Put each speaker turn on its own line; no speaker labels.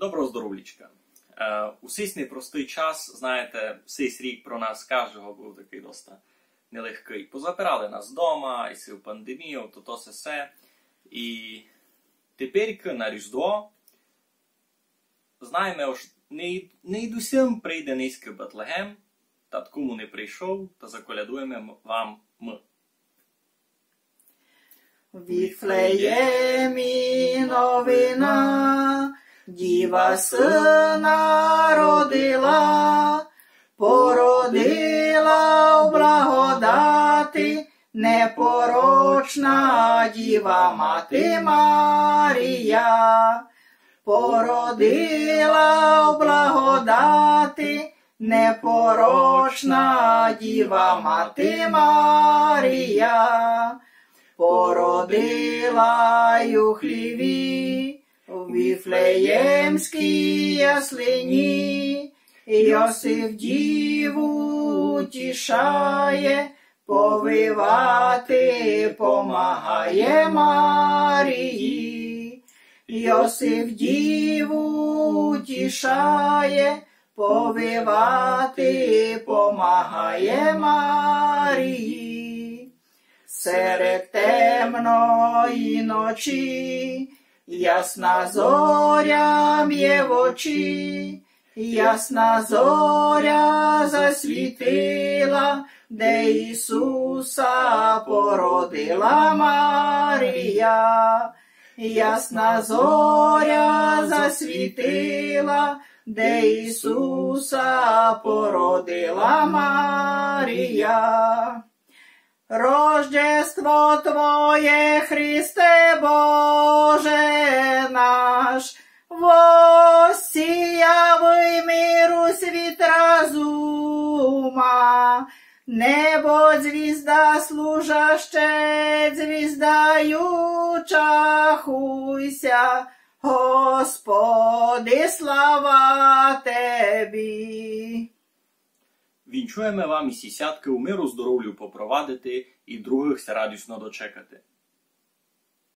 Доброго здоров'ячка. У цей непростий час, знаєте, цей рік про нас кожного був такий доста нелегкий. Позапирали нас вдома, і цю пандемію, то все. І тепер на Різдво, знаємо, що не й усім прийде низький Бетлегем, та кому не прийшов, та заколядуємо вам ми.
В Віфлеємі новина, Діва сина родила, породила в благодаті, непорочна Діва Мати Марія. Породила в благодаті, непорочна Діва Мати Марія. Породила й у хліві, в Віфлеємській яслині, Йосиф діву утішає, повивати помагає Марії. Йосиф діву утішає, повивати помагає Марії. Серед темної ночі ясна зоря м'є в очі, ясна зоря засвітила, де Ісуса породила Марія. Ясна зоря засвітила, де Ісуса породила Марія. Рождество Твоє, Христе Боже наш, воссіяви миру світ разума, небо звізда служаще, звіздаюча хуйся, Господи, слава Тебі.
Вінчуємо вам і сісятки у миру здоров'ю попровадити і других ся радісно дочекати.